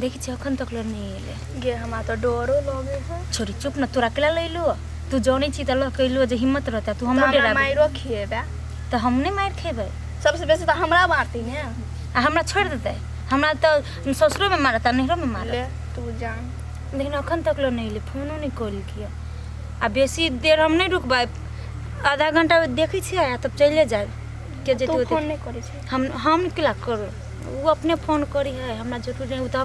देखी छी अखन तक ल नहीं एले गे हमरा तो डरो लगे है। छोरी चुप न तोरा केला लइलो तू जाने छी त ल कइलो जे हिम्मत रहता तू हमरो डेरा माइरो खिएबे त हम नहीं मार खेबै सबसे बेसी तो हमरा मारती ने आ हमरा छोड़ देते हमरा तो ससुरो में मारता नहरो में मार ले तू जान लेकिन अखन तक ल नहीं एले फोनो नहीं कॉल किया आ बेसी देर हम नहीं रुकबै आधा घंटा देखी छी आया तब चले जाए के जे तू फोन नहीं करे छी हम केला करो वो अपने फोन करी है हमरा जरूर नहीं तो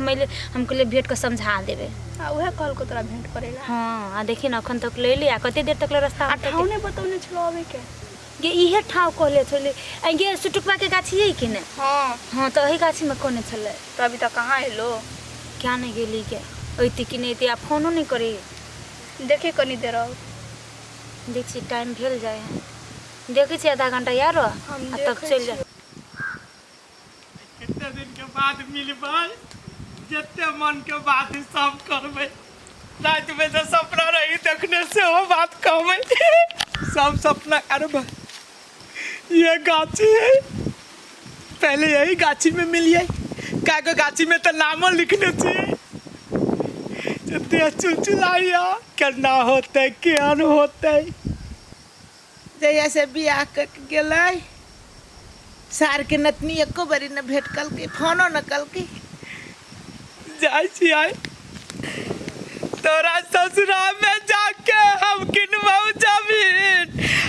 हम के लिए भेंट के समझा देबे आ उहे कल को तोरा भेंट करेला हां आ देखी न अखन तक ले लिया कते देर तक रास्ता ठाव ने बतौने छलो अबे के गे इहे ठाव कहले छले आ गे सुटुकवा के गाछी है कि ने हां तो एही गाछी में कोने छले तो अभी तक कहां एलो क्या नहीं गेली के ओइती कि नहीं ते आ फोनो नहीं करे देखे कनी देर देखी टाइम भेल जाए है देखी छी आधा घंटा यार तब चल जा कितने दिन के बाद मिलबै जते मन के बात सब करबै रात में जो सपना रही देखने से वो बात कहबै सब सपना अरे ये गाछी है पहले यही गाछी में मिलिए कागो गाछी में तो नामो लिखने चाहिए जते चुलचुलाइया करना होते केहन होते जैया से बियाह कर गेलै सार के नतनी एको बारी न भेंट कल के फोनो न कल के जाय छी आय तोरा ससुरा में जाके हम किनबौ जमीन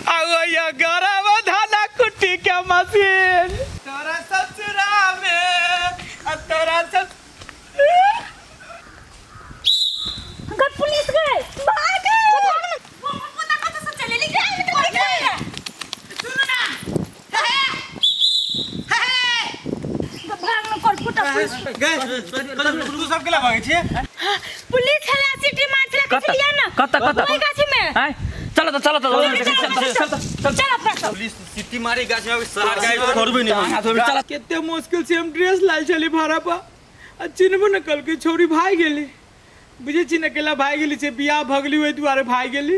आ ओया गरम धाना कुट्टी के मशीन तोरा ससुरा में आ तोरा अंकल पुलिस गए भाग पता कत से चलेली गए सुनो ना भाग न कर फुटा तू सब केला भागै छी पुलिस हला सिटी मार चला कचलिया ना कत ओई गाछी में हां चलो चल अपना पुलिस सिटी मारी गाछ में सार गाय करबे नहीं चल केते मुश्किल से हम ड्रेस लाल चली भाड़ा पर आ चिन्हबो न कल के छोरी भाई गेली बुझे छी न केला भाई गेली से बियाह भगली ओइ दुआरे भाई गेली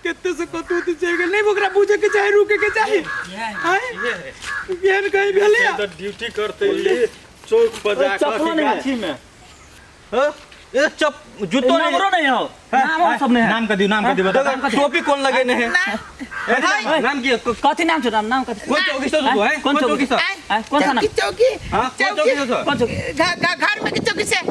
केते से कतौ त चल गेल नहीं ओकरा बुझे के चाहे रुके के चाहे हां केहन कहि भेले तो ड्यूटी करते चौक पर जाकर गाछी में ह ए चप जूतो नंबरो नहीं हो नाम सब नहीं है नाम का दियो बता टोपी कौन लगे ने है नाम की कथि नाम छ नाम कथि कौन चौकी से है कौन चौकी से कौन सा नाम चौकी हां कौन चौकी से कौन चौकी घर में की चौकी से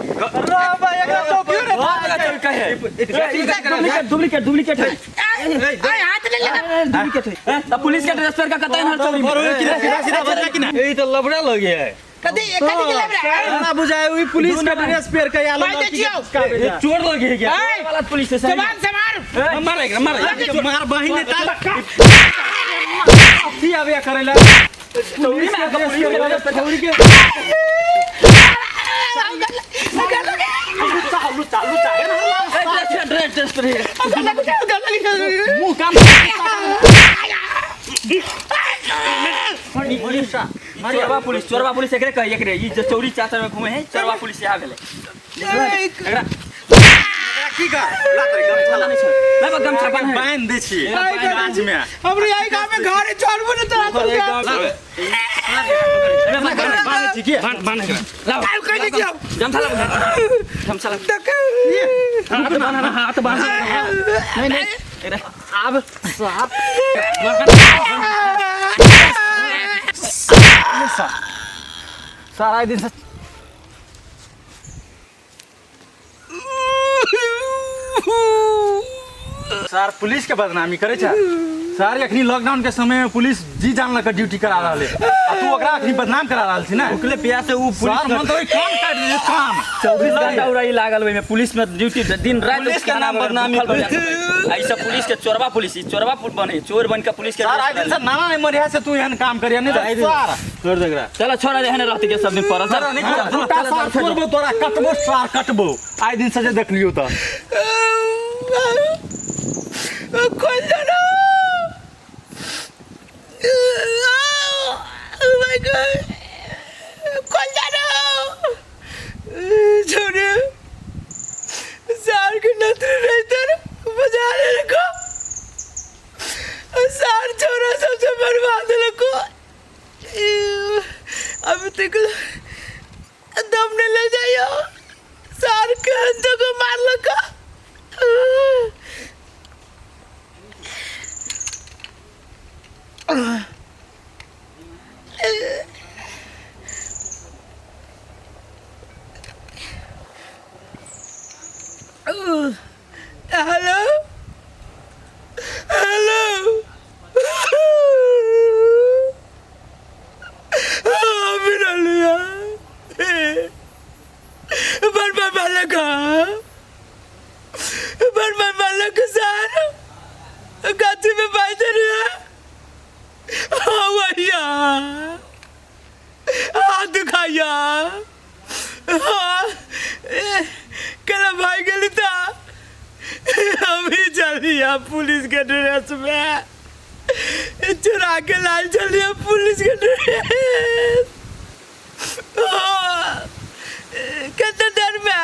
रा भाई एकरा चौकी रे वाला चौकी है डुप्लीकेट है आय हाथ ले लगा डुप्लीकेट है त पुलिस के ड्रेस पर का कतई हर चौकी सीधा बजा कि ना ए तो लबड़ा लगे है कदी के लेबरा ना बुझाए ओई पुलिस के ड्रेस पेर के आलो चोर लगे है क्या वाला पुलिस से जवान से मार मार बहिन ताल अथी आवे करेला चोरी में पुलिस के वजह से चोरी के चालू ड्रेस पर है मुंह काम चोरवा पुलिस एकरे कह एकरे ई जे चोरी चाचा में घूमे है चोरवा पुलिस यहाँ भेले एकरा की का ला गमछा बांध दे छी नाच में हमरे आई गांव में घर छोड़बो न तोरा बांध ठीक है बांध ला कह दे दियो गमछा ला हाथ बांध नहीं अब साहब सारा दिन सर पुलिस के बदनामी करे छ सर अखनी लॉकडाउन के समय में पुलिस जी जान लगा ड्यूटी करा रहले आ तू ओकरा अखनी बदनाम करा रहल छी ना ओकले पिया से उ पुलिस मन तो काम कर दे काम 24 घंटा उड़ाई लागल ओइ में पुलिस में ड्यूटी दिन रात पुलिस के नाम बदनामी ऐसा पुलिस के चोरवा पुलिस चोरवा बने चोर बन के पुलिस के सर आई दिन से नाना नहीं मरिया से तू एहन काम करिया नहीं सर छोड़ दे एकरा चलो छोड़ा रहने रहती के सब दिन पर सर नहीं छोड़बो तोरा कटबो सर कटबो आई दिन से जे देख लियो त खोल दो ना oh my god खोल दो ना छोड़े सार के नत्र रहते बजा रखो सार छोरा सबसे बर्बाद रखो अब तक दम नहीं ले भैया सर के जगह मार लगा हेलो हेलो मेरा लिया बर्मा मालक सर गाची में बैठे रहे भैया हाथ दिखाया कल भाई गली था अभी चलिए पुलिस के ड्रेस में चुरा के लाई चलिए पुलिस के ड्रेस कितने देर में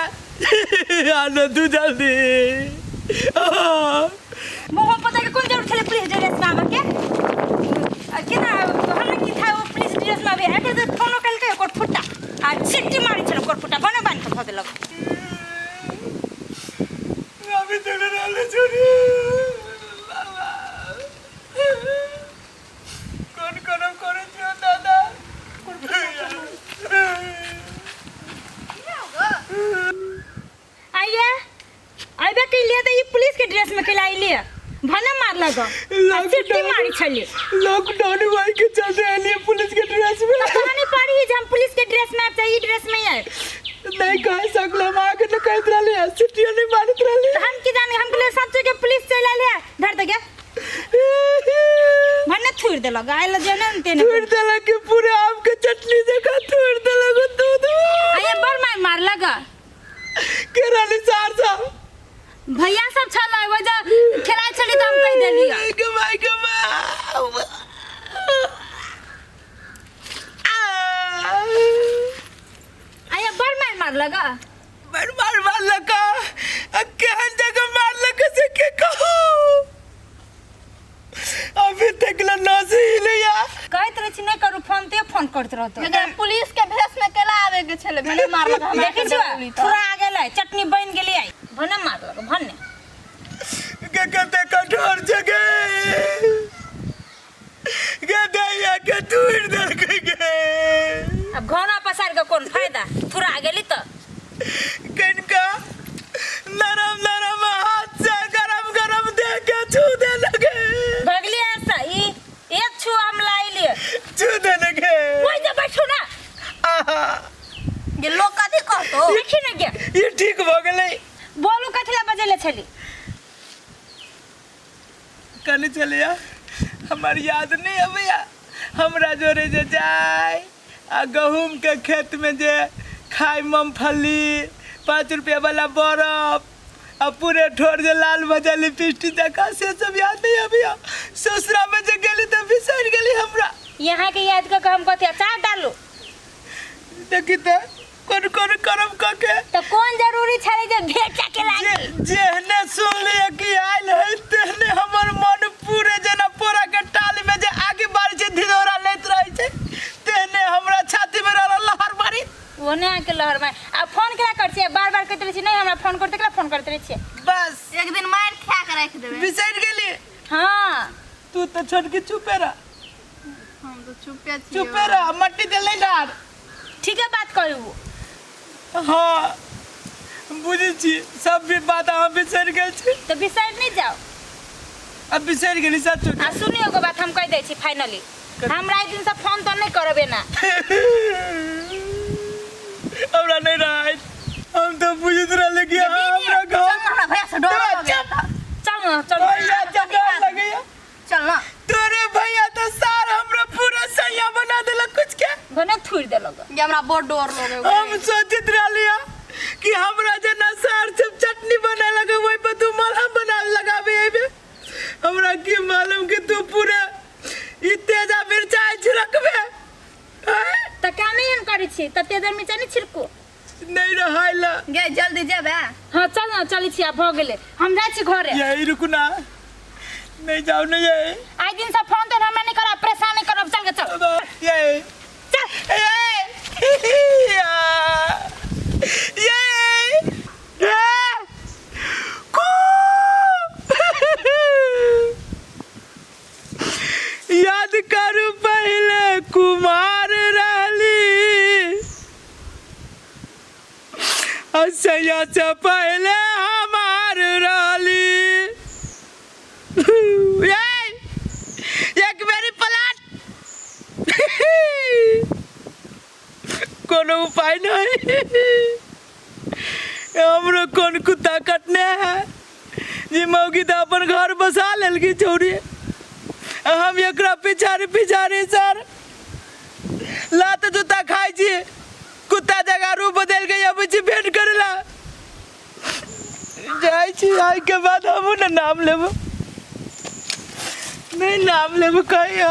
आना तू जल्दी मोह पता के कौन जरूर चले पुलिस ड्रेस में आवा के केना हमने की था वो पुलिस ड्रेस में आवे है तो फोन कल के कोट फुटा आ सिट्टी मारी चलो कोट फुटा बने बांध के फदे लग अभी तो डाले छोड़ी कौन करम करे जो दादा आइए आइबे के लिए तो ये पुलिस के ड्रेस में खिलाई लिए भने मार लगा सिट्टी मारी छली लॉकडाउन भाई के चलते लिए पुलिस के ड्रेस में कहानी पड़ी है हम पुलिस के ड्रेस में चाहिए ड्रेस में है नहीं कह सकला मां के न कहत रहले सिटिया नहीं मारत रहले हम की जाने हम के लिए सच के पुलिस चला ले धर दे गया भने थूर दे लगा आइल जने तेने थूर दे लगे पूरे आम के चटनी जगह थूर दे लगे दूध आये बर मार लगा के रानी सार साहब भैया सब छला वजह खेला छली तो हम कह देलिया आये बर मार लगा मार लगा केहन जगह मार लगा से के कहो अभी तक ना सही लिया कहत रही छी नहीं करू फोन करत रहतो लेकिन पुलिस के भेष में केला आवे के छले भने मार लगा हमरा देखि छ थोड़ा आ गेलै चटनी बन गेलै आई भने मार लगा भने के कते कठोर जगह के दैया के दूर दर के अब घोना पसार के कौन फायदा थोड़ा आ गेली तो किनका नरम नरम हाथ से गरम गरम दे के छू दे लगे भगली ऐसा ई एक छू हम लाई लिए छू दे लगे वही जे बैठो ना ये लोग कथि कहतो देखि न के ये ठीक हो गेलै बोलू कथला बजेले छली कने चलिया हमार याद नहीं अबैया हमरा जोरे जे जाय आ गहूम के खेत में जे खाई मूंगफली 5 रुपया वाला बर्फ आ पूरे ठोर जे लाल भजा लिपस्टिक जका से सब याद नहीं अबैया ससुरा में जे गेली त बिसर गेली हमरा यहाँ के याद के हम कथि अचार डालो देखि त कोन कोन करम क के तो कौन जरूरी छले जे भेटा के लागी जेहने सुन लिया कि आइल है तेहने हमर मन पूरे जना पोरा के टाल में जे आगे बार जे धिदोरा लेत रही छे तेहने हमरा छाती में लहर मारी ओने आके लहर में अब फोन केला कर छी बार-बार कहते रही छी नहीं हमरा फोन करते केला फोन करते रही छी बस एक दिन मार खा के रख देबे बिसर गेली हां तू तो छोटकी चुपे रह हम तो चुपे छी चुपे रह मट्टी दे नहीं डार ठीक है बात करू हाँ बुझी छी सब भी बात हम बिसर गेल छी तो बिसर नहीं जाओ अब बिसर गेली सच आ सुनियो के बात हम कह दे छी फाइनली हमरा एक दिन से फोन तो नहीं करबे ना हमरा नहीं रहा हम तो बुझत रहले कि हमरा घर हमरा भैया से डर लगे चल ना चल भैया जगह लगैया चल ना तोरे भैया तो सार हमरा पूरा सैया बना देला कुछ के भने थूर दे लगा ये हमरा बहुत डर लगे हम सोचित रहलिया कि हमरा जना सार सब चटनी बना लगे वही पे तू मलहम बना लगाबे एबे हमरा की मालूम कि तू पूरा ई तेजा मिर्चाई छिड़कबे त कामे हम करै छी त तेजर मिर्चा नहीं छिड़को नहीं रहाइला गे जल्दी जेबे हां चल ना चली छी अब हो गेले हम जाय छी घरे यही रुकना नहीं जाओ नहीं ये आज दिन से फोन तो हमरा नहीं करा परेशान नहीं करब चल के चल ये चल सैया से पहले हमार राली एक मेरी पलाट कोनो उपाय नहीं हमरो कौन कुत्ता कटने है जी मौगी तो अपन घर बसा लेलगी छोड़ी हम एकरा पिछाड़ी सर लात जूता खाई छी कुत्ता जगह रूप बदल के अब छी भेंट करेला जाय छी आई के बाद हम ना नाम लेबो नहीं नाम लेबो कहिया